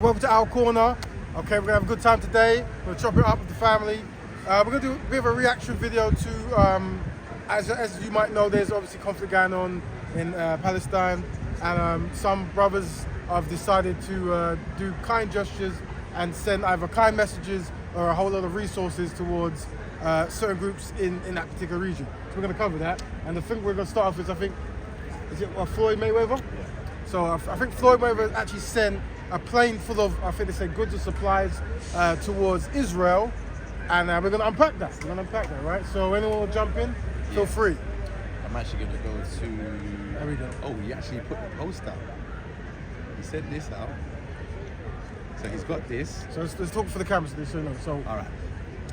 Welcome to our corner. Okay, we're gonna have a good time today. We're gonna chop it up with the family. We're gonna do a bit of a reaction video to, as you might know, there's obviously conflict going on in Palestine, and some brothers have decided to do kind gestures and send either kind messages or a whole lot of resources towards certain groups in that particular region. So we're gonna cover that. And the thing we're gonna start off with, I think, is it Floyd Mayweather? Yeah. So I think Floyd Mayweather actually sent a plane full of, I think they say, goods and supplies towards Israel, and we're going to unpack that. We're going to unpack that, right? So anyone will jump in, feel free. I'm actually going to go to... There we go. Oh, he actually put the post out. He sent this out. So he's got this. So let's talk for the cameras so you know. So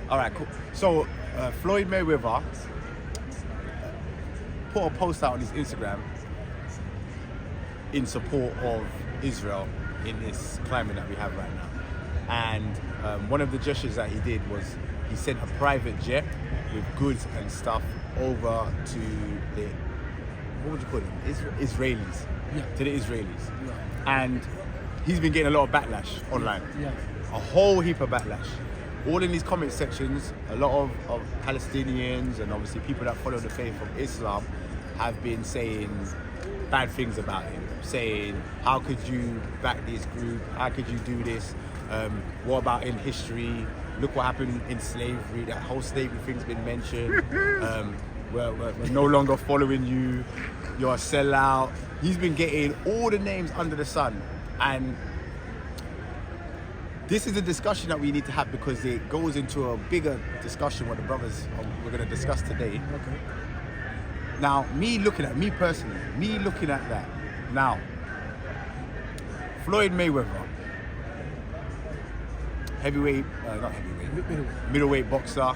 All right, cool. So Floyd Mayweather put a post out on his Instagram in support of Israel in this climate that we have right now. And one of the gestures that he did was he sent a private jet with goods and stuff over to the, what would you call them? Israelis. Yeah. To the Israelis. Yeah. And he's been getting a lot of backlash online. Yeah. A whole heap of backlash. All in these comment sections, a lot of Palestinians and obviously people that follow the faith of Islam have been saying bad things about him, saying, how could you back this group? How could you do this? What about in history? Look what happened in slavery. That whole slavery thing's been mentioned. We're no longer following you. You're a sellout. He's been getting all the names under the sun. And this is a discussion that we need to have because it goes into a bigger discussion what the brothers we're going to discuss today. Okay. Now, me looking at that, now, Floyd Mayweather, middleweight boxer,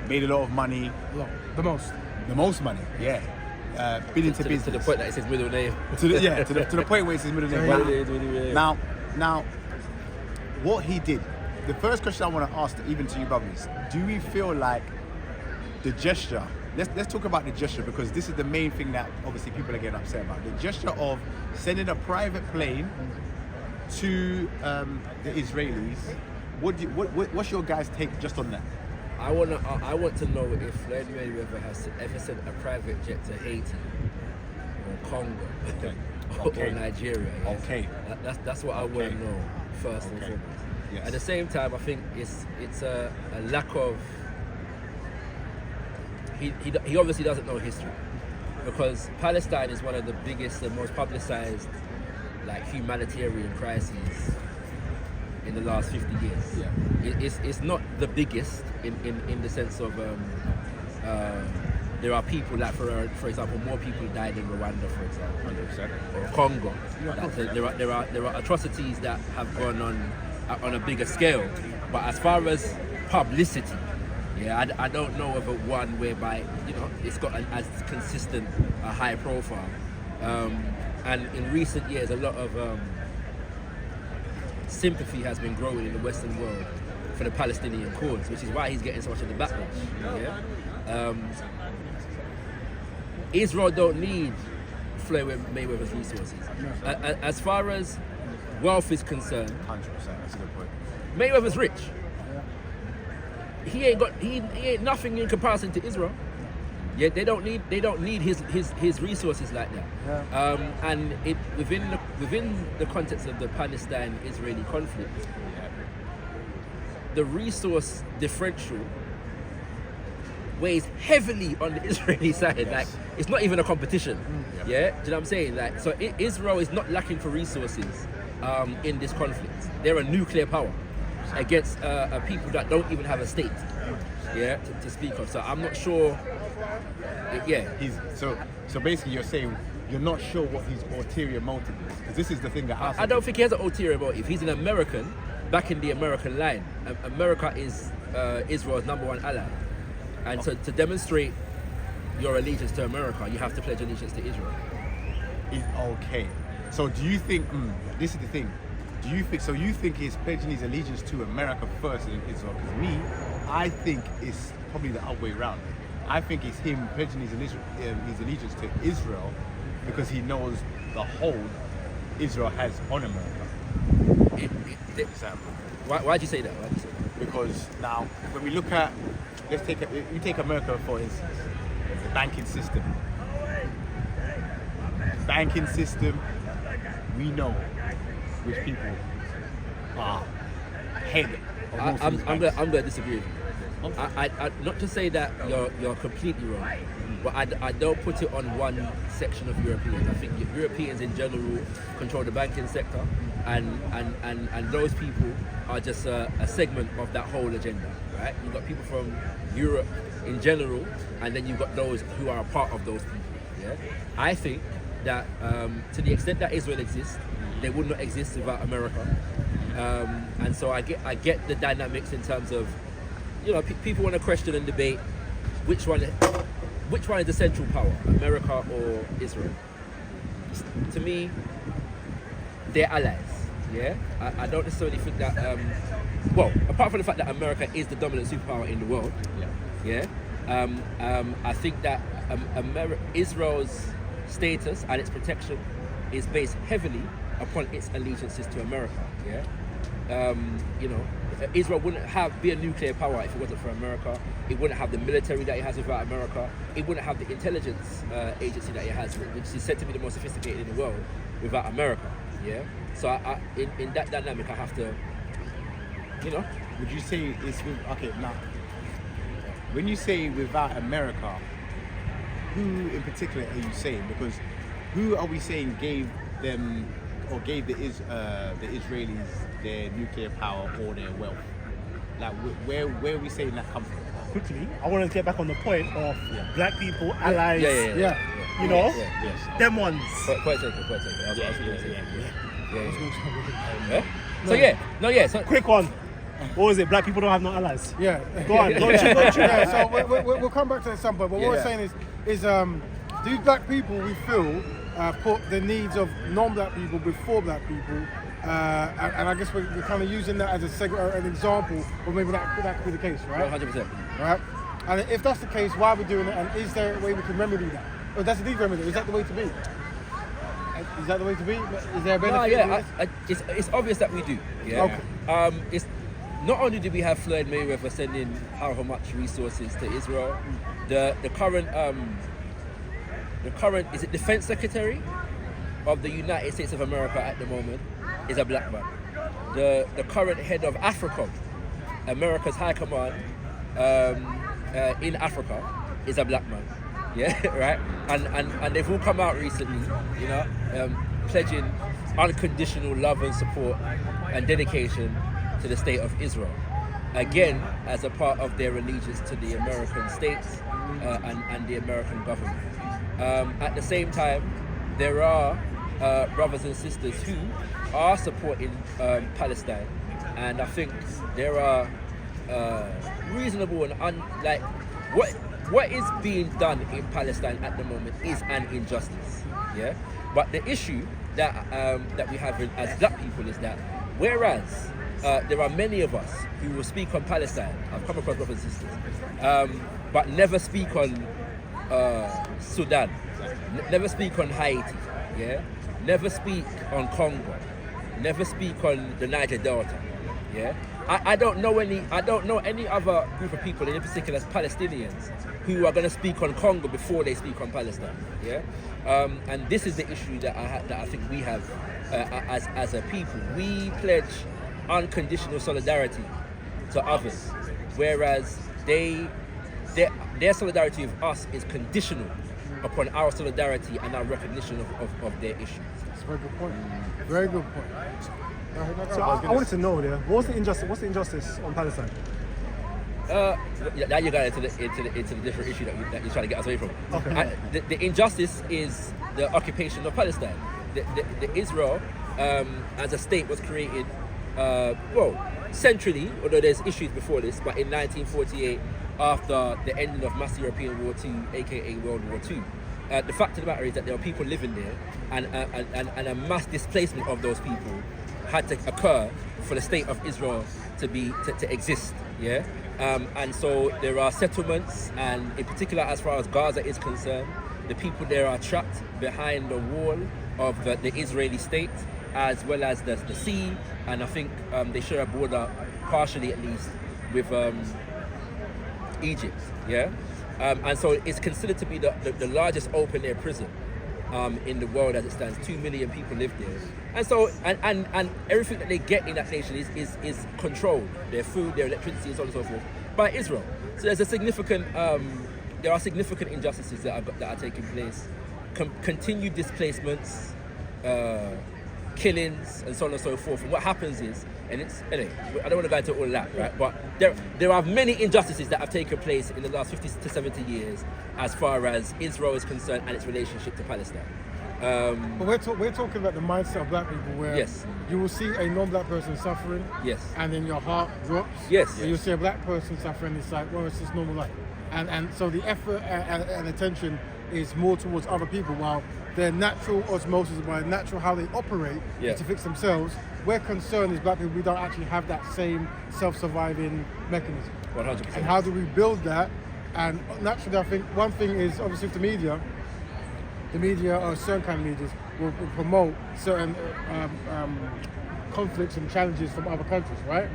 made a lot of money. The most money, yeah. Been into business. To the point that it says middle name. To the point where it says middle name. Now, what he did, the first question I want to ask, even to you brothers, do we feel like the gesture, let's talk about the gesture because this is the main thing that obviously people are getting upset about. The gesture of sending a private plane to the Israelis. What's your guys' take just on that? I want to know if Floyd Mayweather has ever sent a private jet to Haiti or Congo or Nigeria. Yeah? Okay. That's what I want to know first and foremost. Yes. At the same time, I think it's a lack of. He obviously doesn't know history because Palestine is one of the biggest and most publicized humanitarian crises in the last 50 years. Yeah. It's not the biggest in the sense of there are people for example, more people died in Rwanda, for example, 100%. Or Congo. There are atrocities that have gone on a bigger scale, but as far as publicity, yeah, I don't know of a one whereby it's got as consistent a high profile, and in recent years a lot of sympathy has been growing in the Western world for the Palestinian cause, which is why he's getting so much of the backlash. Yeah? Israel don't need Floyd Mayweather's resources. No. As far as wealth is concerned, 100%. That's a good point. Mayweather's rich. He ain't nothing in comparison to Israel. Yeah, they don't need his resources like that. Yeah. And within the context of the Palestine-Israeli conflict, the resource differential weighs heavily on the Israeli side. Yes. Like it's not even a competition. Yeah. Yeah, do you know what I'm saying? So Israel is not lacking for resources in this conflict. They're a nuclear power against a people that don't even have a state, yeah, to speak of. So I'm not sure. So basically, you're saying you're not sure what his ulterior motive is, because this is the thing that I don't think he has an ulterior motive. He's an American, back in the American line. America is Israel's #1 ally, and so to demonstrate your allegiance to America, you have to pledge allegiance to Israel. Okay. So do you think? This is the thing. Do you think? So you think he's pledging his allegiance to America first and Israel? Because me, I think it's probably the other way around. I think it's him pledging his allegiance to Israel because he knows the hold Israel has on America. example. Why'd you say that? Why'd you say that? Because now, when we look at, you take America for instance, the banking system. Banking system, we know which people are head of most of these I'm banks. gonna disagree with you. I not to say that you're completely wrong, but I don't put it on one section of Europeans. I think Europeans in general control the banking sector, and those people are just a segment of that whole agenda, right? You've got people from Europe in general, and then you've got those who are a part of those people. Yeah, I think that to the extent that Israel exists, they would not exist without America, and so I get the dynamics in terms of, you know, people want to question and debate which one is the central power, America or Israel. To me, they're allies. Yeah, I don't necessarily think that. Well, apart from the fact that America is the dominant superpower in the world, yeah, I think that Israel's status and its protection is based heavily upon its allegiances to America. Yeah, you know, Israel wouldn't be a nuclear power if it wasn't for America. It wouldn't have the military that it has without America. It wouldn't have the intelligence agency that it has, which is said to be the most sophisticated in the world, without America. Yeah. So in that dynamic, I have to, you know. Would you say it's okay now? When you say without America, who in particular are you saying? Because who are we saying gave them or gave the Israelis their nuclear power or their wealth? Like where are we saying that comes from? Quickly, I want to get back on the point of black people, allies. Yeah. You know, Yes. them ones. Quite a second. I was going to say. Yeah. So Quick one. What was it? Black people don't have no allies. Yeah. Go on. Don't you? Yeah, so we'll come back to that at some point. But what we're saying is these black people, we feel, put the needs of non-black people before black people, and I guess we're kind of using that as an example, or maybe that could be the case, right? 100%. Right. And if that's the case, why are we doing it? And is there a way we can remedy that? Or does it need remedy? Is that the way to be? Is that the way to be? Is there a benefit? It's obvious that we do. Yeah. Okay. It's not only do we have Floyd Mayweather sending however much resources to Israel, the current is it Defense Secretary of the United States of America at the moment is a black man. The current head of AFRICOM, America's High Command in Africa, is a black man. Yeah, right. And they've all come out recently, you know, pledging unconditional love and support and dedication to the state of Israel, again as a part of their allegiance to the American states and the American government. At the same time, there are brothers and sisters who are supporting Palestine, and I think there are reasonable and what is being done in Palestine at the moment is an injustice. Yeah, but the issue that we have as black people is that whereas there are many of us who will speak on Palestine, I've come across brothers and sisters, but never speak on Sudan, never speak on Haiti, yeah, never speak on Congo, never speak on the Niger Delta, yeah. I don't know any other group of people, in particular as Palestinians, who are going to speak on Congo before they speak on Palestine, yeah. And this is the issue that I think we have as a people. We pledge unconditional solidarity to others, whereas their solidarity with us is conditional upon our solidarity and our recognition of their issues. That's a very good point. Very good point. So I wanted to know there. What's the injustice on Palestine? Now you got into the different issue that you're trying to get us away from. Okay. The injustice is the occupation of Palestine. The Israel as a state was created, centrally, although there's issues before this, but in 1948, after the ending of Mass European War II, aka World War II. The fact of the matter is that there are people living there, and a mass displacement of those people had to occur for the state of Israel to exist. Yeah, and so there are settlements, and in particular, as far as Gaza is concerned, the people there are trapped behind the wall of the Israeli state, as well as the sea, and I think they share a border, partially at least, with Egypt. Yeah, and so it's considered to be the largest open air prison in the world as it stands. 2 million people live there, and so and everything that they get in that nation is controlled. Their food, their electricity, and so on and so forth by Israel. So there's a significant there are significant injustices that are taking place. Continued displacements, killings, and so on and so forth. And what happens is, and it's anyway, I don't want to go into all of that, right? But there are many injustices that have taken place in the last 50 to 70 years as far as Israel is concerned and its relationship to Palestine. But we're talking about the mindset of black people, where Yes. you will see a non-black person suffering, Yes. and then your heart drops. Yes. And you'll see a black person suffering, it's like, well, it's just normal life. And so the effort and attention is more towards other people, while their natural osmosis, by natural how they operate, Yeah. is to fix themselves. We're concerned as black people, we don't actually have that same self-surviving mechanism. 100%. And how do we build that? And naturally, I think one thing is, obviously, the media or certain kind of media will promote certain conflicts and challenges from other countries, right?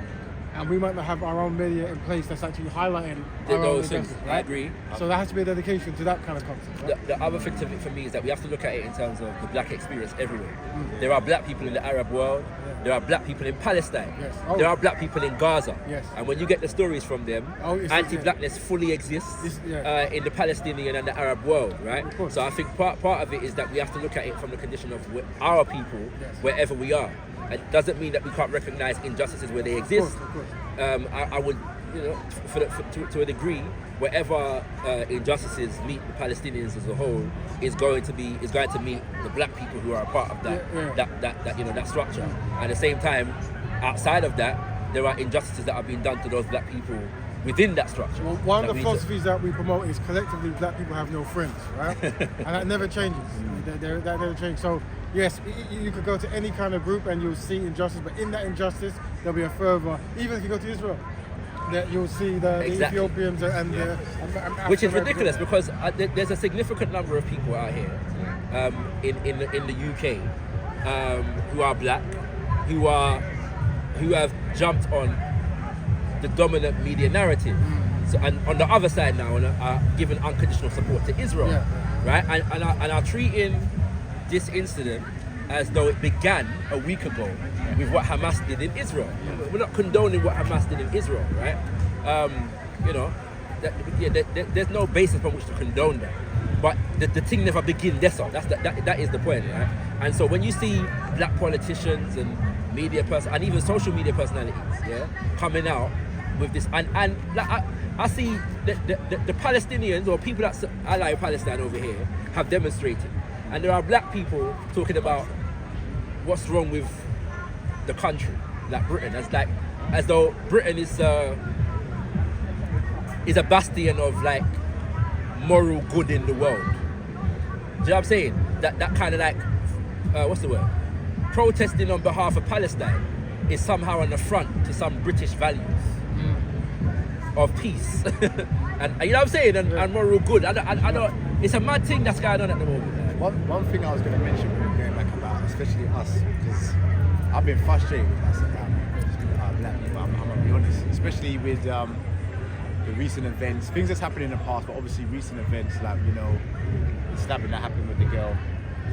And we might not have our own media in place that's actually highlighting our own Those things, injustice, I agree. So there has to be a dedication to that kind of concept, right? The other thing for me is that we have to look at it in terms of the black experience everywhere. There are black people in the Arab world. There are black people in Palestine. Yes. Oh. There are black people in Gaza. Yes. And when you get the stories from them, Oh, it's- anti-blackness fully exists Yeah. in the Palestinian and the Arab world, right? Of course. So I think part of it is that we have to look at it from the condition of our people, Yes. wherever we are. It doesn't mean that we can't recognize injustices where they exist. Of course. I would, to a degree, wherever injustices meet the Palestinians as a whole, is going to meet the black people who are a part of that structure. At the same time, outside of that, there are injustices that are being done to those black people within that structure. Well, one of that the we- philosophies that we promote is collectively black people have no friends, right? And that never changes. That never changes. So yes, you could go to any kind of group and you'll see injustice, but in that injustice there'll be a further. Even if you go to Israel, that you'll see the Exactly. Ethiopians and the which is African ridiculous Americans. because there's a significant number of people out here in the UK who are black, who have jumped on the dominant media narrative. So, and on the other side now, are giving unconditional support to Israel, Yeah. right? And are treating this incident as though it began a week ago with what Hamas did in Israel. We're not condoning what Hamas did in Israel, right? There's no basis upon which to condone that. But the thing never began there, so that is the point, right? And so when you see black politicians and media and even social media personalities, yeah, coming out with this, and like I see the Palestinians or people that ally Palestine over here have demonstrated, and there are black people talking about what's wrong with the country, like Britain, as though Britain is a bastion of like moral good in the world. Do you know what I'm saying? That kind of like what's the word? Protesting on behalf of Palestine is somehow an affront to some British values of peace, and you know what I'm saying, and moral good. I don't. It's a mad thing that's going on at the moment. One thing I was going to mention, going back about, especially us, because I've been frustrated with us about black people. I'm going to be honest, especially with the recent events, things that's happened in the past, but obviously recent events like the stabbing that happened with the girl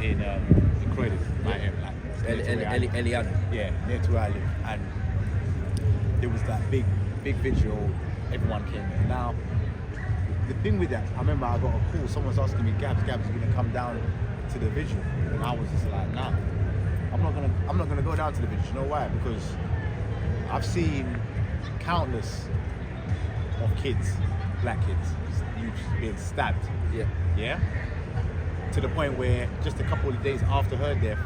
in Croydon, Eliana. Yeah, near to where I live, and there was that big vigil. Everyone came in. Now, the thing with that, I remember I got a call. Someone's asking me, Gabz, are you gonna come down to the vigil? And I was just like, nah, I'm not gonna go down to the vigil. You know why? Because I've seen countless of kids, black kids, being stabbed. Yeah. Yeah. To the point where just a couple of days after her death,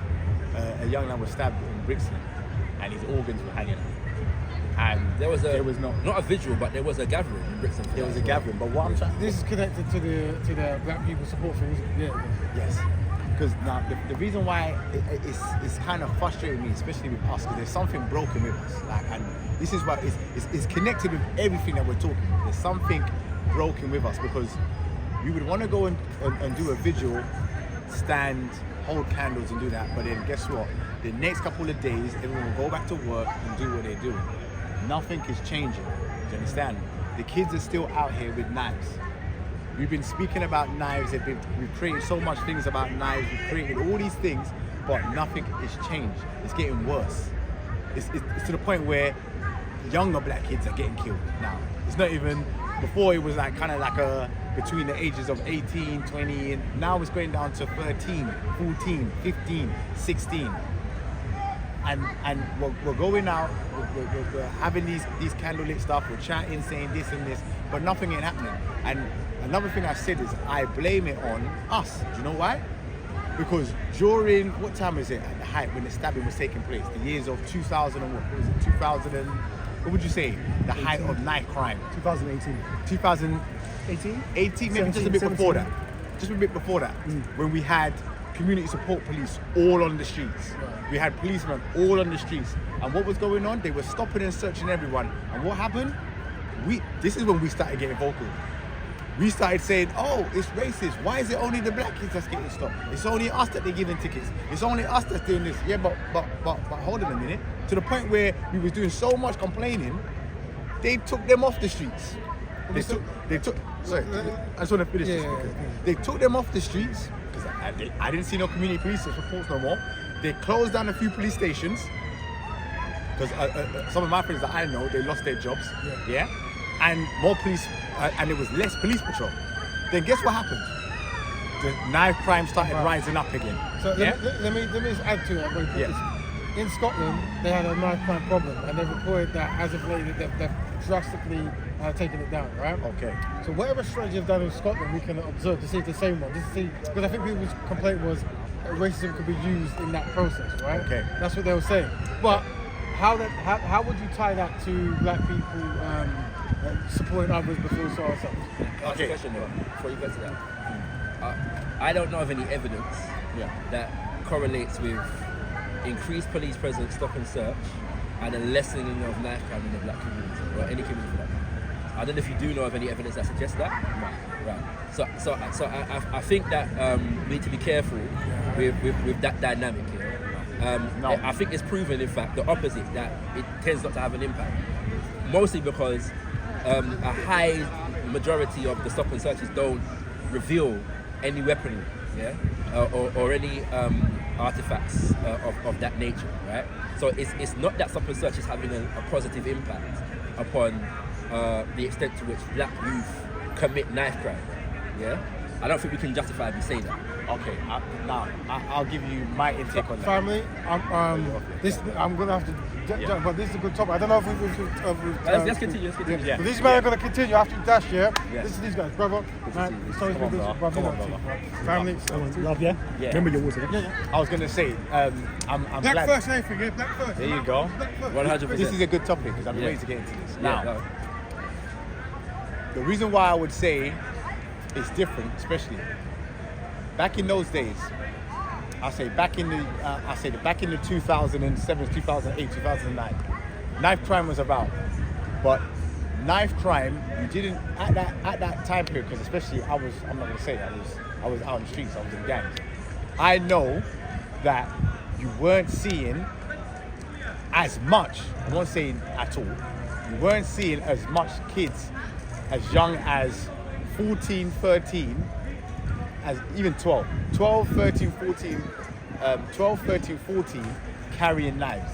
a young man was stabbed in Brixton, and his organs were hanging out. And There was not a vigil, but there was a gathering in Brixton. there was a gathering. But what I'm trying This is connected to the black people support thing, isn't it? Yeah. yes, because now the reason why it's kind of frustrating me, especially with us, because there's something broken with us. Like, and this is why it's connected with everything that we're talking about. There's something broken with us because we would want to go and do a vigil, stand, hold candles and do that, but then guess what? the next couple of days, everyone will go back to work and do what they're doing. Nothing is changing. Do you understand? The kids are still out here with knives. We've been speaking about knives. We've created so much things about knives. We've created all these things, but nothing is changed. It's getting worse. It's to the point where younger black kids are getting killed now. It's not even, before it was like kind of like between the ages of 18, 20, and now it's going down to 13, 14, 15, 16. And we're going out, we're having these candlelit stuff, we're chatting, saying this and this, but nothing ain't happening. And another thing I said is I blame it on us. Do you know why? Because during, what time is it at the height when the stabbing was taking place? The years of 2000 and what was it? 2000 and, what would you say? The height of knife crime. 2018. 2018? 18, maybe just a bit 17. before that. Just a bit before that. When we had community support police all on the streets. We had policemen all on the streets. And what was going on? They were stopping and searching everyone. And what happened? This is when we started getting vocal. We started saying, oh, it's racist. Why is it only the black kids that's getting stopped? It's only us that they're giving tickets. It's only us that's doing this. Yeah, but hold on a minute. To the point where we was doing so much complaining, they took them off the streets. They took. Sorry, I just want to finish this. They took them off the streets because I didn't see no community police reports no more. They closed down a few police stations because some of my friends that I know, they lost their jobs. Yeah, and more police, and it was less police patrol. Then guess what happened? The knife crime started rising up again. So let me just add to it. Yeah. In Scotland, they had a knife crime problem, and they reported that as of late, they've drastically taken it down, right? Okay. So whatever strategy they've done in Scotland, we can observe to see if the same one. Just to see, because I think people's complaint was that racism could be used in that process, right? Okay. That's what they were saying. But how would you tie that to black people supporting others before we saw ourselves? Okay. Question though, before you get to that. I don't know of any evidence that correlates with increased police presence, stop and search, and a lessening of knife crime in the black community, or any community for that matter. I don't know if you do know of any evidence that suggests that. Right. So I think that we need to be careful with that dynamic here. I think it's proven, in fact, the opposite, that it tends not to have an impact. Mostly because a high majority of the stop and searches don't reveal any weaponry, or any artifacts of that nature, right? So it's not that stop and search is having a positive impact upon the extent to which black youth commit knife crime. I don't think we can justifiably say that. Okay, now I'll give you my intake on that. Family, I'm gonna have to, but this is a good topic. I don't know if we've Let's continue. Yeah. But these men are gonna continue after you dash, Yes. This is these guys, brother. Man, sorry Come on, for bro. this, Come on, brother. Family. Love, yeah? Remember your words, I was gonna say, I'm Black glad. first, everything, yeah, black first. There you go. Black first. 100%. This is a good topic because I've been waiting to get into this. Now, no. the reason why I would say it's different, especially back in those days, back in the 2007, 2008, 2009, knife crime was about. But knife crime, you didn't at that time period, because especially I'm not gonna say I was out on the streets, I was in gangs. I know that you weren't seeing as much. I'm not saying at all. You weren't seeing as much kids as young as 14, 13, as even 12, 13, 14, 12, 13, 14 carrying knives.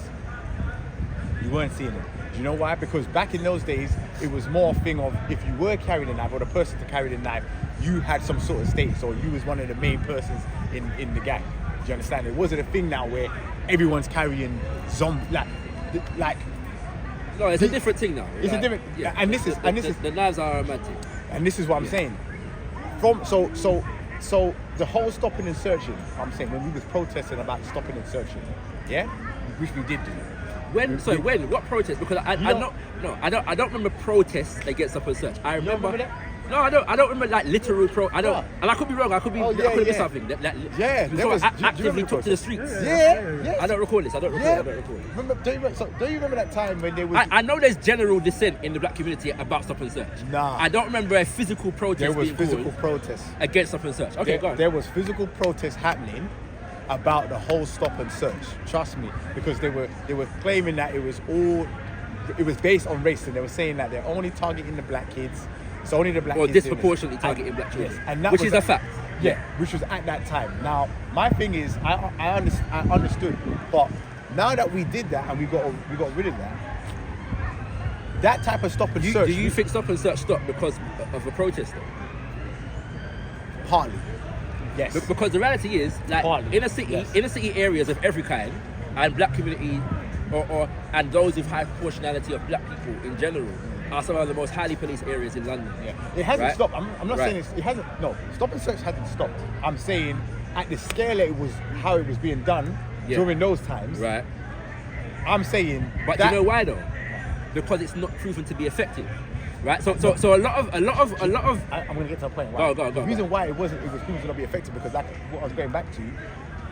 You weren't seeing it. Do you know why? Because back in those days, it was more a thing of if you were carrying a knife or the person to carry the knife, you had some sort of status or you was one of the main persons in the gang. Do you understand? It wasn't a thing now where everyone's carrying like. No, it's a different thing now. It's a different, and this is the knives are romantic. And this is what I'm saying. So the whole stopping and searching, I'm saying when we was protesting about stopping and searching, which we did do. When? What protest? Because I don't remember protests against stop and search. I remember that? No, I don't remember like literal and I could be wrong. I could be. I could have missed something. There was actively took to the streets. Yeah. I don't recall this. I don't recall. Don't you remember that time when they was? I know there's general dissent in the black community about stop and search. Nah. I don't remember a physical protest. There was being physical called protests against stop and search. Okay, go on. There was physical protests happening about the whole stop and search. Trust me, because they were claiming that it was based on race, and they were saying that they're only targeting the black kids. It's only the black Or kids. doing this. disproportionately targeting black children. Yes, and that which was is a fact. Yeah, which was at that time. Now, my thing is, I understood, but now that we did that and we got rid of that type of stop and search. Do you think stop and search stopped because of a protest? Though? Partly, yes. Because the reality is, like Partly, inner city yes. areas of every kind, and black community, and those with high proportionality of black people in general, are some of the most highly policed areas in London. Yeah. It hasn't right? stopped. I'm not saying it hasn't. No, stop and search hasn't stopped. I'm saying at the scale it was, how it was being done during those times. Right. I'm saying. But do you know why though? Because it's not proven to be effective. Right. So a lot of. I'm going to get to a point. Go. The reason why it was proven to not be effective because like what I was going back to,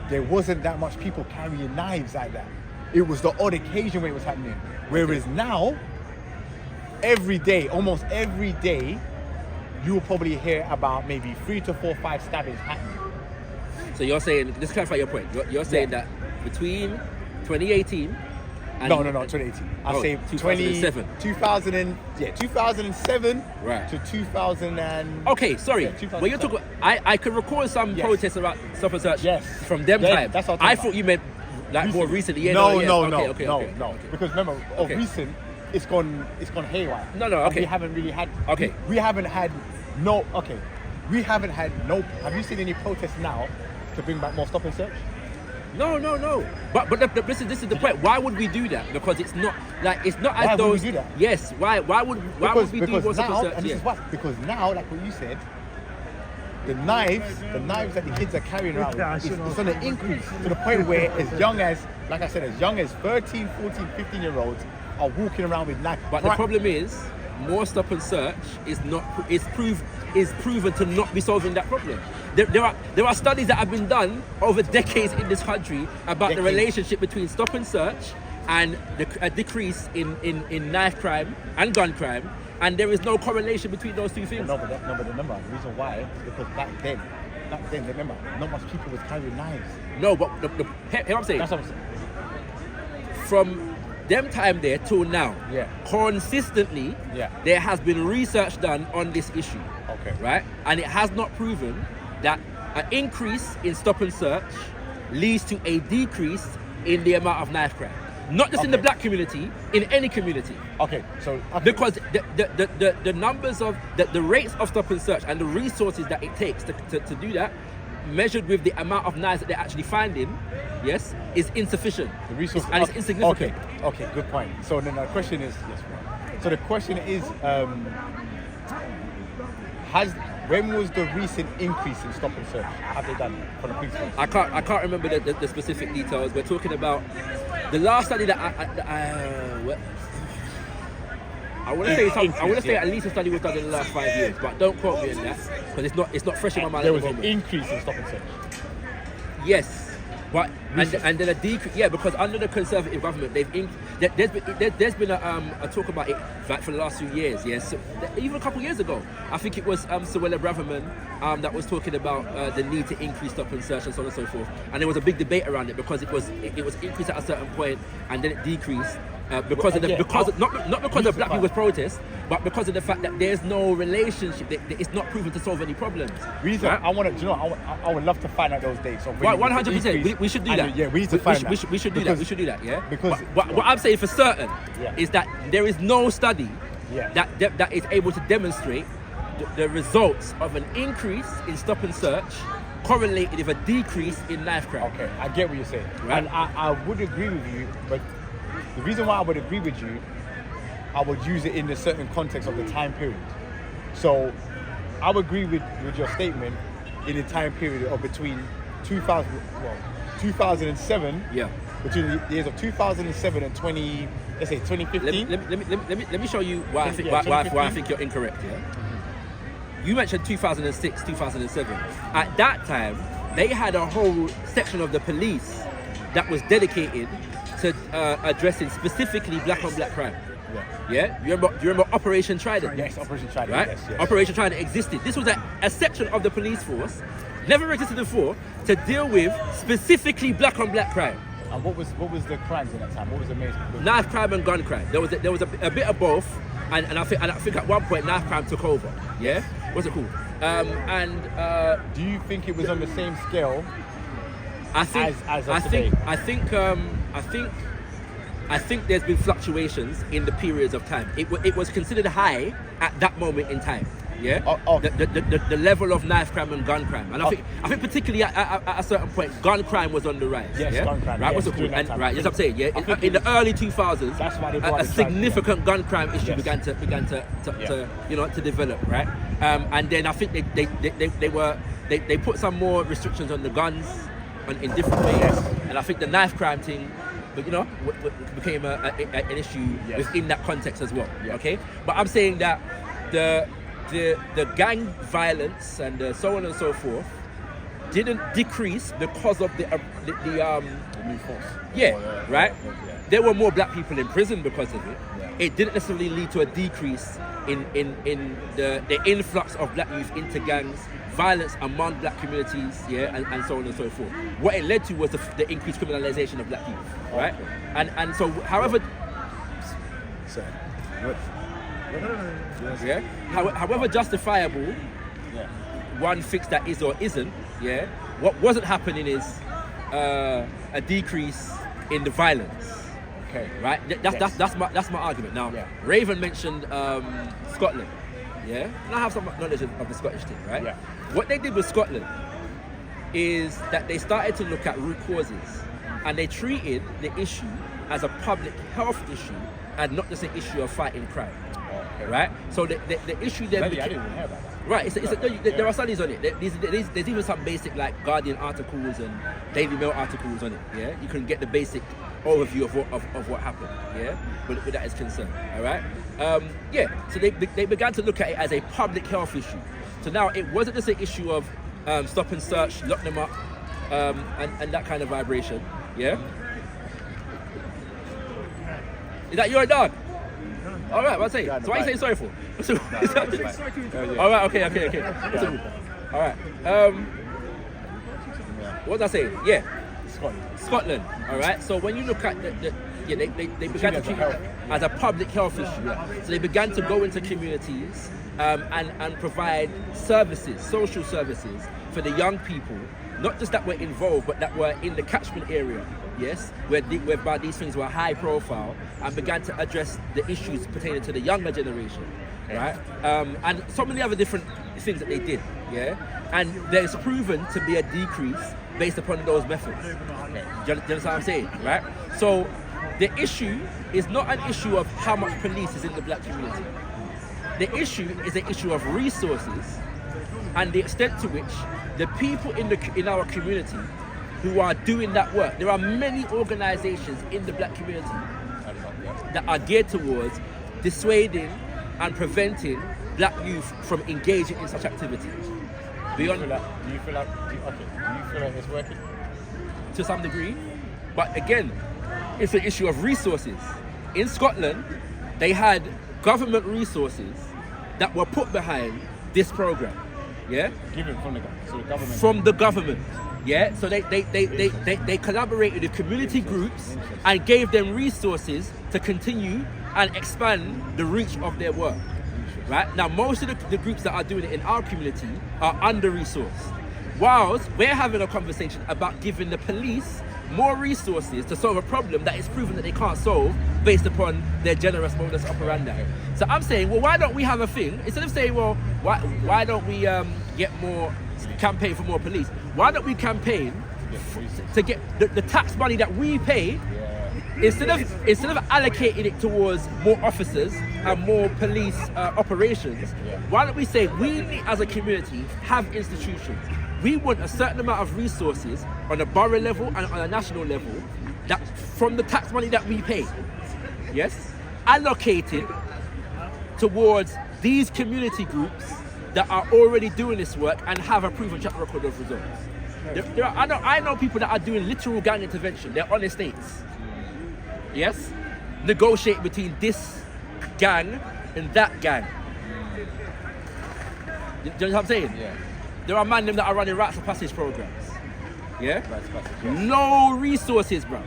there wasn't that much people carrying knives like that. It was the odd occasion when it was happening. Whereas now, every day, almost every day, you will probably hear about maybe 3 to 4, 5 stabbings happening. So you're saying, let's clarify your point. You're saying that between 2018 and... No, 2018. I'll say 2007. 2007 right. to 2000 and... Okay, sorry. Yeah, when you're talking, I could recall some protests about stop and search from them time. That's what I thought you meant like more recently. Yeah, no. Okay. Because remember, of recent, it's gone haywire. No, And okay. we haven't really had... Okay. We haven't had no... Okay. We haven't had no... Have you seen any protests now to bring back more stop and search? No. But this is the point. Why would we do that? Because it's not as Why though... would we do that? Yes. Why would we do more stop and search? And this is what, because now, like what you said, the knives that the kids are carrying around, it's on an increase to the point where as young as 13, 14, 15-year-olds are walking around with knives. But the problem is, more stop and search is proven to not be solving that problem. There are studies that have been done over decades in this country about the relationship between stop and search and a decrease in knife crime and gun crime, and there is no correlation between those two things. No, but remember, the reason why is because back then, remember, not much people was carrying knives. No, but hear what I'm saying. That's what I'm saying. From them time there till now, consistently, there has been research done on this issue. Okay. Right? And it has not proven that an increase in stop and search leads to a decrease in the amount of knife crime. Not just in the black community, in any community. Okay, so... Because the numbers of, the rates of stop and search and the resources that it takes to do that, measured with the amount of knives that they're actually finding, is insufficient. The resources... And it's insignificant. Okay, good point. So then the question is... when was the recent increase in stop and search? Have they done it for the police force? I can't remember the specific details. We're talking about the last study that I want to say at least a study was done in the last 5 years, but don't quote me on that because it's not fresh in my mind. There was an increase in stop and search. Yes. But and then a decrease, because under the Conservative government, there's been a talk about it like for the last few years. Yes, so, even a couple of years ago, I think it was Suella Braverman that was talking about the need to increase stop and search and so on and so forth. And there was a big debate around it because it was increased at a certain point and then it decreased. Not because of black people's protests, but because of the fact that there's no relationship. It's not proven to solve any problems. Right? I would love to find out those dates. 100%. We should do that. Yeah, we need to find that. We should do that. We should do that. Yeah. Because what I'm saying for certain is that there is no study that is able to demonstrate the results of an increase in stop and search correlated with a decrease in knife crime. Okay, I get what you're saying, right? And I would agree with you, but the reason why I would agree with you, I would use it in a certain context of the time period. So I would agree with your statement in the time period of between 2007, between the years of 2007 and 2015. Let me show you why I think you're incorrect. Yeah. You mentioned 2006, 2007. At that time, they had a whole section of the police that was dedicated to addressing specifically black on black crime. Yeah? Do you remember Operation Trident? Yes, Operation Trident. Right? Yes. Operation Trident existed. This was a section of the police force never existed before, to deal with specifically black on black crime. And what was the crimes in that time? What was the main? Knife crime and gun crime. There was a bit of both, and I think at one point knife crime took over. Yeah, what's it called? Do you think it was on the same scale? I think there's been fluctuations in the periods of time. It was considered high at that moment in time. Yeah, the level of knife crime and gun crime, and I think particularly at a certain point, gun crime was on the rise. Yes, yeah? gun crime. Right, yes, what's it called? And, right, yes, I'm saying, yeah. In the early 2000s, that's why they brought a significant gun crime issue began to develop, right? And then I think they put some more restrictions on the guns, in different ways, and I think the knife crime thing, but became an issue within that context as well. Yes. Okay, but I'm saying that the gang violence and so on and so forth didn't decrease because of the new force. Right. There were more black people in prison because of it. Yeah. It didn't necessarily lead to a decrease in the influx of black youth into gangs, violence among black communities, and so on and so forth. What it led to was the increased criminalization of black youth, right? Okay. And so, however, however justifiable one fix that is or isn't, what wasn't happening is a decrease in the violence. Okay. Right? That's my argument. Now, Raven mentioned Scotland. Yeah? And I have some knowledge of the Scottish thing, right? Yeah. What they did with Scotland is that they started to look at root causes, and they treated the issue as a public health issue and not just an issue of fighting crime. Okay. Right? So the issue then I didn't even hear about that. Right, there are studies on it. There's even some basic like Guardian articles and Daily Mail articles on it. Yeah, you can get the basic overview of what happened. Yeah, but that is concerned. All right. So they began to look at it as a public health issue. So now it wasn't just an issue of stop and search, lock them up, and that kind of vibration. Yeah. Is that your dog? All right, what's it? So what are you saying sorry for? All right, okay. All right. What was I saying? Yeah. Scotland. All right. So when you look at they began to treat it as a public health issue. So they began to go into communities and provide services, social services for the young people, not just that were involved, but that were in the catchment area. Yes, whereby these things were high profile, and began to address the issues pertaining to the younger generation, right? And so many other different things that they did, and there's proven to be a decrease based upon those methods. Do you understand what I'm saying, right? So the issue is not an issue of how much police is in the black community. The issue is an issue of resources and the extent to which the people in our community who are doing that work. There are many organizations in the black community that are geared towards dissuading and preventing black youth from engaging in such activities. Do you feel like it's working? To some degree, but again, it's an issue of resources. In Scotland, they had government resources that were put behind this program. Given from the government. So the government. From the government. So they collaborated with community groups and gave them resources to continue and expand the reach of their work. Right? Now, most of the groups that are doing it in our community are under-resourced. Whilst we're having a conversation about giving the police more resources to solve a problem that is proven that they can't solve based upon their generous modus operandi. So I'm saying, well, why don't we have a thing, instead of saying, well, why don't we campaign for more police? Why don't we campaign to get the tax money that we pay, instead of allocating it towards more officers and more police operations, why don't we say we need, as a community, have institutions? We want a certain amount of resources on a borough level and on a national level that from the tax money that we pay, allocated towards these community groups that are already doing this work and have a proven track record of results. I know people that are doing literal gang intervention. They're on estates. Negotiate between this gang and that gang. Do you know what I'm saying? there are men them that are running rites of passage programs. Yeah? Rites of passage, yes. No resources, bro.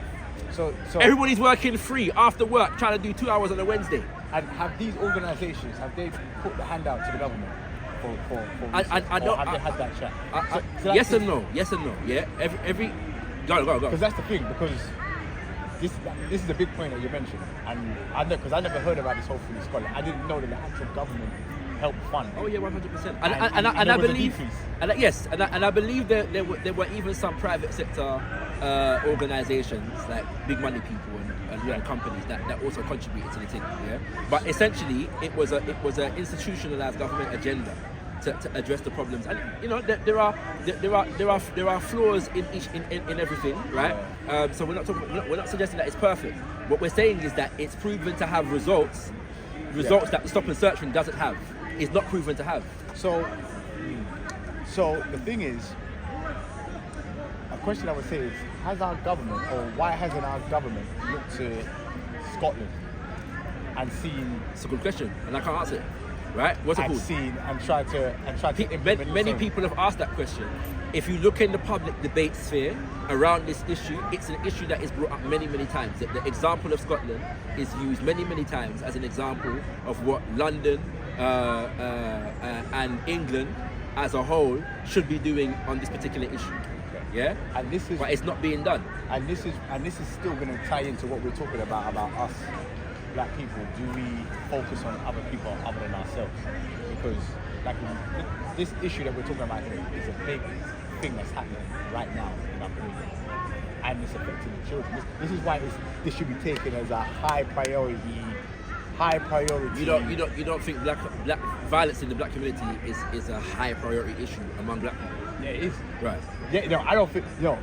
So Everybody's working free after work, trying to do 2 hours on a Wednesday. and have these organisations, have they put the hand out to the government for I research? don't- Or have they had that chat? So like Yes this- and no. Yes and no. Yeah. Every. Go. Because that's the thing, because this is a big point that you mentioned, and I know, because I never heard about this whole thing in Scotland. I didn't know that the actual government helped fund. Oh yeah, 100%. And And I there was a believe, decrease. and I believe that there were even some private sector organisations like big money people and companies that also contributed to the thing. Yeah, but essentially it was an institutionalized government agenda to address the problems. And you know there are flaws in everything, right? So we're not suggesting that it's perfect. What we're saying is that it's proven to have results that the stop and search thing doesn't have. It's not proven to have. So the thing is, a question I would say is, has our government, or why hasn't our government looked to Scotland and seen It's a good question, and I can't answer it. Right? What's it and called? seen and tried to implement Many its own? people have asked that question. If you look in the public debate sphere around this issue, it's an issue that is brought up many times. The example of Scotland is used many times as an example of what London and England as a whole should be doing on this particular issue. Yeah, And this is but it's not being done. and this is still going to tie into what we're talking about us black people. Do we focus on other people other than ourselves? Because like this issue that we're talking about here is a big thing that's happening right now in our community, and it's affecting the children. This is why this should be taken as a high priority. You don't think black violence in the black community is a high priority issue among black people? Yeah, it is. Right. Yeah, no, I don't think. No,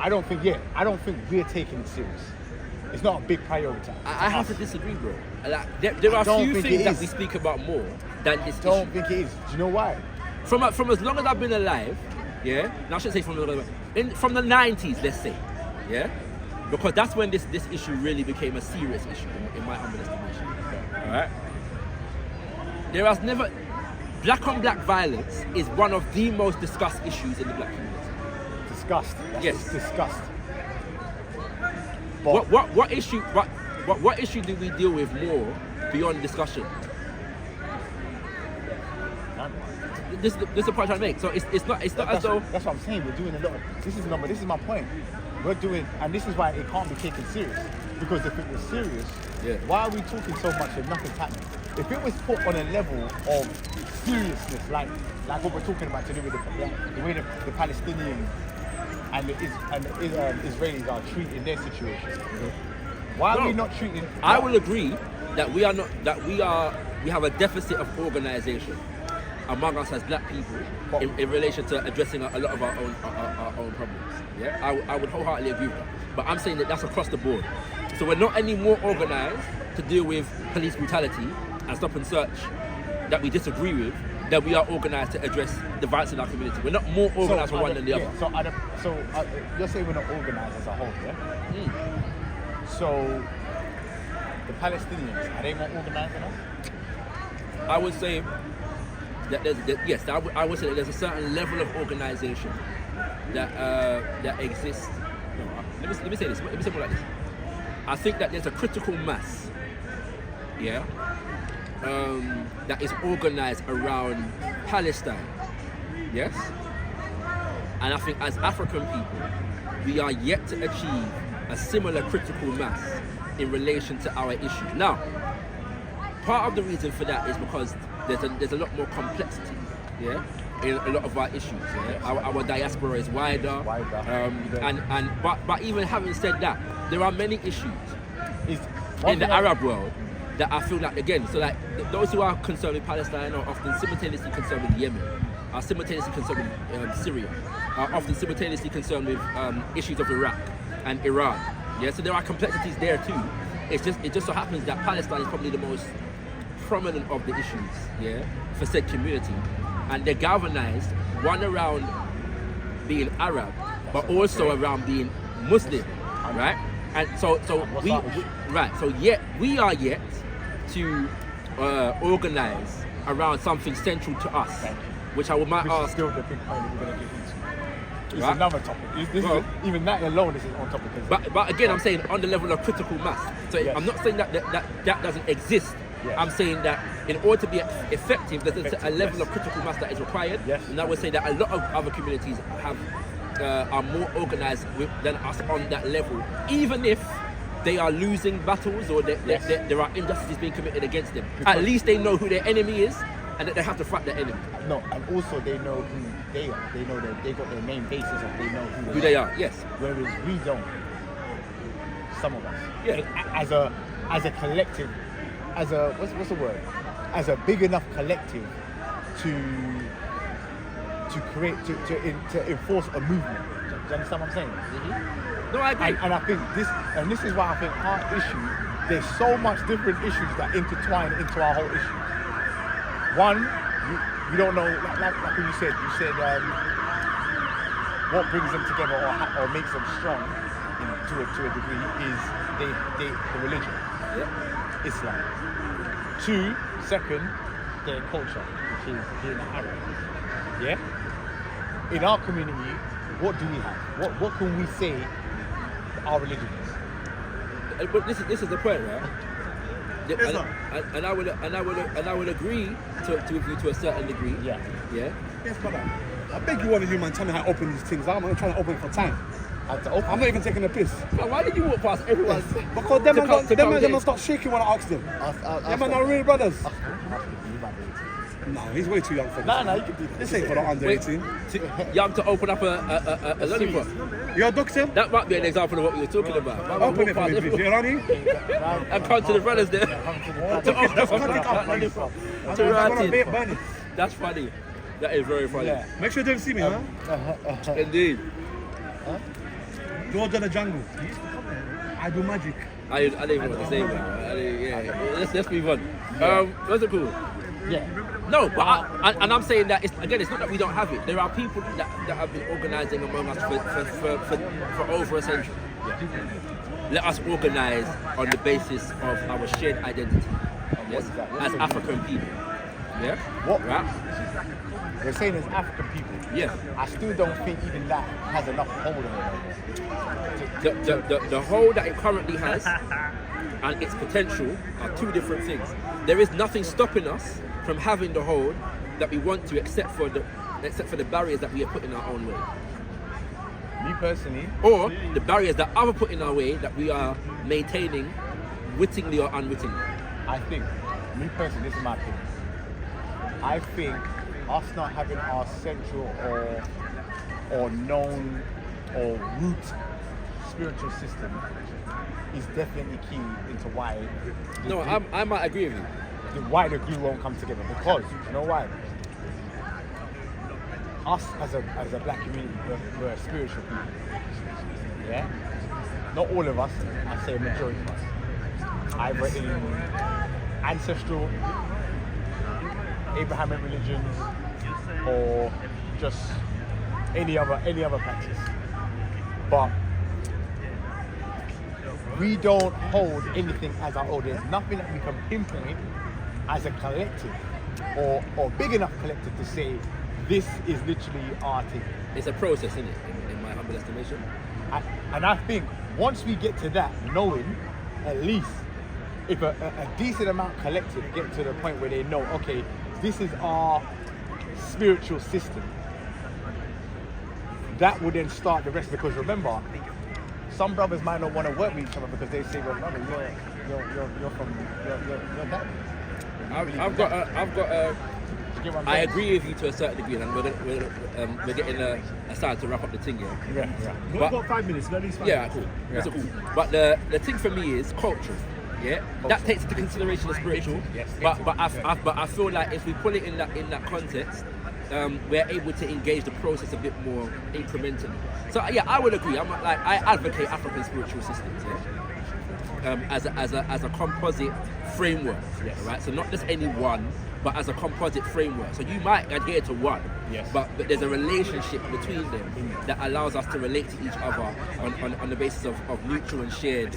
I don't think. Yeah, I don't think we're taking it serious. It's not a big priority. I have to disagree, bro. Like, there are don't few think things it that is. we speak about more than this I don't issue. think it is. Do you know why? From as long as I've been alive, yeah. Now I shouldn't say from as long as from the 90s, let's say, yeah, because that's when this issue really became a serious issue in my humble estimation. All right. There has never black on black violence is one of the most discussed issues in the black community. Disgust. Yes. Disgust. But What issue do we deal with more beyond discussion? This is the point I'm trying to make. So it's not as though that's what I'm saying. We're doing a lot. This is my point. We're doing, and this is why it can't be taken serious. Because if it was serious, why are we talking so much and nothing's happening? If it was put on a level of seriousness, like what we're talking about to do with the way the Palestinians and the Israelis are treating their situation, why are we not treating? I will agree that we have a deficit of organisation among us as black people in relation to addressing a lot of our own problems. Yeah, I would wholeheartedly agree with that. But I'm saying that that's across the board. So we're not any more organised to deal with police brutality and stop and search that we disagree with than we are organised to address the violence in our community. We're not more organised for one than the other. So you're saying we're not organised as a whole, yeah? So the Palestinians, are they more organised than us? I would say that I would say that there's a certain level of organisation that exists. No, let me say this. Let me say it like this. I think that there's a critical mass, that is organised around Palestine, yes? And I think as African people, we are yet to achieve a similar critical mass in relation to our issues. Now, part of the reason for that is because there's a lot more complexity, in a lot of our issues. Our diaspora is wider. But even having said that, there are many issues in the Arab world that I feel like, again, so like those who are concerned with Palestine are often simultaneously concerned with Yemen, are simultaneously concerned with Syria, are often simultaneously concerned with issues of Iraq and Iran. Yeah, so there are complexities there too. It just so happens that Palestine is probably the most prominent of the issues, for said community, and they're galvanized one around being Arab, but also around being Muslim, right? And so we are yet to organize around something central to us, which I might Which is ask. still the big point that we're going to get into. It's Right. another topic. Even that alone is on topic. But again, I'm saying on the level of critical mass. So Yes. I'm not saying that doesn't exist. Yes. I'm saying that in order to be effective, there's a level of critical mass that is required. Yes. And I would say that a lot of other communities are more organized than us on that level, even if they are losing battles or there are injustices being committed against them. At least they know who their enemy is and that they have to fight their enemy. No, and also they know who they are. They know that they got their main basis of they know Who they are, yes. Whereas we don't. Some of us. Yeah. As a collective, as a what's the word? As a big enough collective to create to enforce a movement. Do you understand what I'm saying? No, I agree. And I think this is why I think our issue, there's so much different issues that intertwine into our whole issue. One, we don't know, like what you said what brings them together or makes them strong to a degree is the religion, Islam. Second, their culture, which is being an Arab. Yeah? In our community, what do we have? What can we say our religion is? But this is the point, right? And I would agree with you to a certain degree. Yeah. Yeah. Yes, brother. I beg you, one of you, man, tell me how to open these things. I'm not trying to open it for time. I'm not even taking a piss. But why did you walk past everyone? Because them man start shaking when I ask them. Them man are real brothers. No, he's way too young for this. No, you can do This ain't for the under 18. Young to open up a lollipop. You're a doctor? That might be an example of what we were talking about. Open it for me, please. You ready? And come to the brothers there. To open up a lollipop. To write it. That's funny. That is very funny. Yeah. Make sure you don't see me, huh? Indeed. George of the jungle. I do magic. I don't even want to say that. Let's move on. What's it cool? Yeah. No, but I'm saying that it's not that we don't have it. There are people that have been organising among us for over a century. Let us organise on the basis of our shared identity. Yes, as African people. Yeah. What? Right? They're saying as African people. Yeah. I still don't think even that has enough hold on it. The hold that it currently has and its potential are two different things. There is nothing stopping us from having the hold that we want to, except for the barriers that we are putting our own way. Me personally, Or the barriers that others put in our way that we are maintaining wittingly or unwittingly. I think, me personally, this is my opinion. I think us not having our central or known or root spiritual system is definitely key into why No, I might agree with you. why the glue won't come together. Because you know why? Us as a black community, we're a spiritual people. Yeah? Not all of us, I say a majority of us. Either in ancestral Abrahamic religions or just any other practice. But we don't hold anything as our own. There's nothing that we can pinpoint as a collective or big enough collective to say this is literally our thing. It's a process, isn't it? In my humble estimation. And I think once we get to that, knowing at least if a decent amount collective get to the point where they know, okay, this is our spiritual system, that will then start the rest. Because remember, some brothers might not want to work with each other because they say, well, brother, you're that. I've got I agree with you to a certain degree, and we're getting a start to wrap up the thing here. Yeah. We've got 5 minutes, at least 5 Yeah, minutes. cool. Yeah. That's cool. But the thing for me is culture. Yeah, that takes into consideration the spiritual. Yes. But I feel like if we put it in that context, we're able to engage the process a bit more incrementally. So yeah, I would agree. I advocate African spiritual systems. Yeah? As a composite framework. Yes. Right. So not just any one, but as a composite framework. So you might adhere to one. Yes. But there's a relationship between them that allows us to relate to each other on the basis of mutual and shared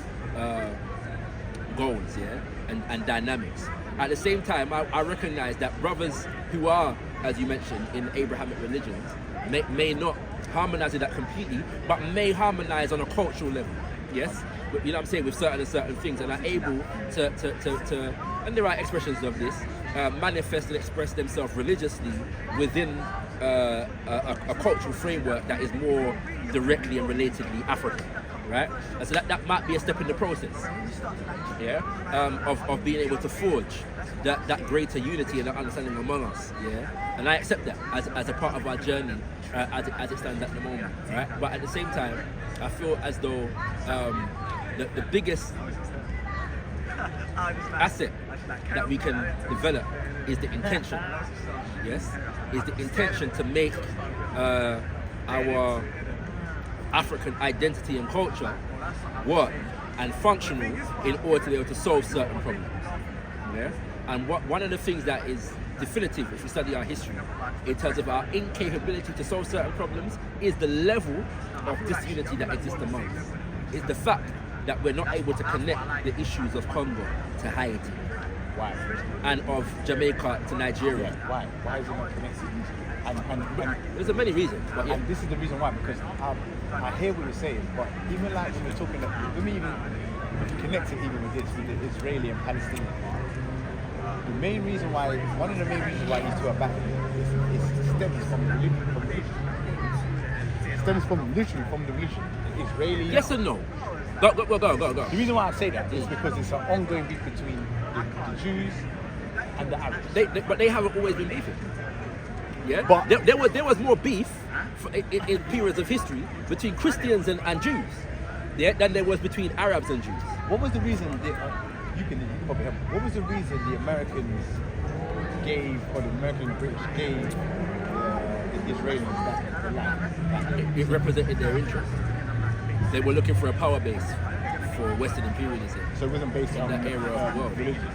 goals, yeah, and dynamics. At the same time, I recognize that brothers who are as you mentioned, in Abrahamic religions, may not harmonize with that completely, but may harmonize on a cultural level. Yes, you know what I'm saying, with certain things, and are able to and there are expressions of this, manifest and express themselves religiously within a cultural framework that is more directly and relatedly African, right? And so that might be a step in the process, yeah, of being able to forge that greater unity and that understanding among us, yeah. And I accept that as a part of our journey as it stands at the moment, right? But at the same time, I feel as though the biggest asset that we can develop is the intention. Yes, is the intention to make our African identity and culture work and functional in order to be able to solve certain problems. Yeah, and one of the things that is definitive if you study our history in terms of our incapability to solve certain problems is the level of disunity that exists among us. Is the fact that we're not able to connect the issues of Congo to Haiti. Why? And of Jamaica to Nigeria. Why? Why is it not connected? And there's many reasons. But yeah. And this is the reason why, because I hear what you're saying, but even like when we're talking, when we even connect it even with this, with the Israeli and Palestinian, the main reason why, one of the main reasons why these two are back is stems from religion. Stems from literally from the religion. The Israeli. Yes and no. Go. The reason why I say that is because it's an ongoing beef between the Jews and the Arabs. But they haven't always been beefing. Yeah, but there was more beef in periods of history between Christians and Jews, yeah, than there was between Arabs and Jews. What was the reason? You can probably help. What was the reason the Americans gave, or the American British gave the Israelis that land? It represented their interests. They were looking for a power base for Western imperialism. So it wasn't based on that area of the world. Religion.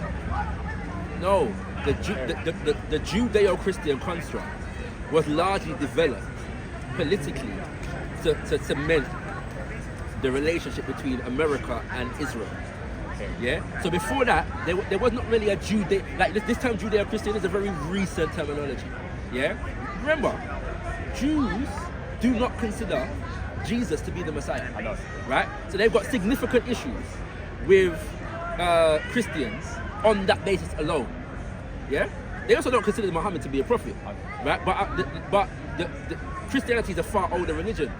No, the Judeo-Christian construct was largely developed politically to cement the relationship between America and Israel. Okay. Yeah. So before that, there was not really a this term Judeo-Christian is a very recent terminology. Yeah. Remember, Jews do not consider Jesus to be the Messiah. I know. Right? So they've got significant issues with Christians on that basis alone. Yeah? They also don't consider Muhammad to be a prophet. Right? But the Christianity is a far older religion.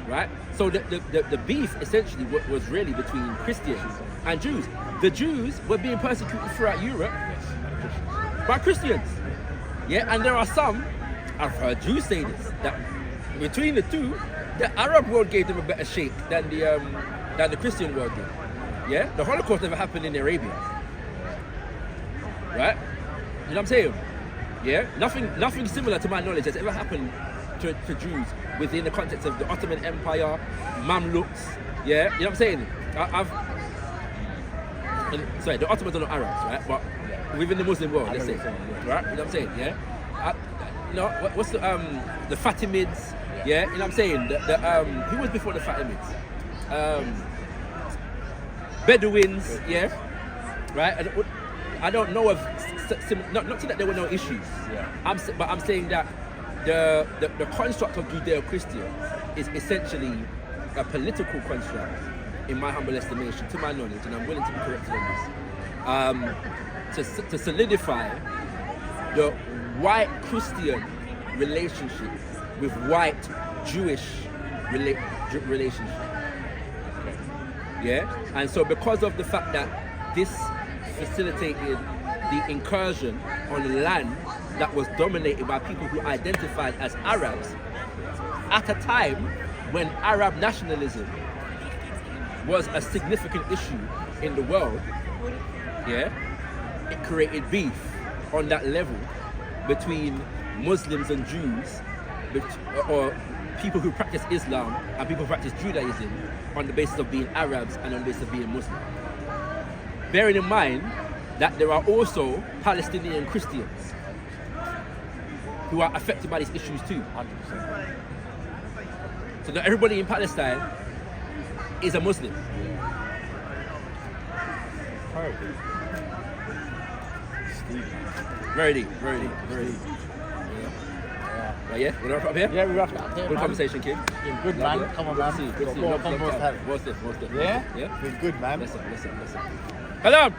Right? So the beef essentially was really between Christians and Jews. The Jews were being persecuted throughout Europe by Christians. Yeah? And there are some, I've heard Jews say this, that between the two, the Arab world gave them a better shake than the Christian world did. Yeah? The Holocaust never happened in Arabia. Right? You know what I'm saying? Yeah? Nothing similar to my knowledge has ever happened to Jews within the context of the Ottoman Empire, Mamluks. Yeah? You know what I'm saying? Sorry, the Ottomans are not Arabs, right? But within the Muslim world, let's say. Right? You know what I'm saying? Yeah? What's the Fatimids? Yeah, you know what I'm saying? Who was before the Fatimids? Bedouins, yeah? Right? And I don't know of, not that there were no issues. Yeah. But I'm saying that the construct of Judeo-Christian is essentially a political construct, in my humble estimation, to my knowledge, and I'm willing to be corrected on this, to solidify the white Christian relationship with white Jewish relationship. Yeah? And so because of the fact that this facilitated the incursion on land that was dominated by people who identified as Arabs at a time when Arab nationalism was a significant issue in the world, yeah, it created beef on that level between Muslims and Jews, or people who practice Islam and people who practice Judaism on the basis of being Arabs and on the basis of being Muslim. Bearing in mind that there are also Palestinian Christians who are affected by these issues too. 100%. So not everybody in Palestine is a Muslim. Very deep. Yeah, we're up here? Yeah, we wrap it up there. Good man. conversation, kid. Been good, man. Lovely. Come on, Good man. to see you. Good to see you. Go Long on, time. time. What's this? What's this? Yeah? Yeah? Been good, man. Listen. Hello!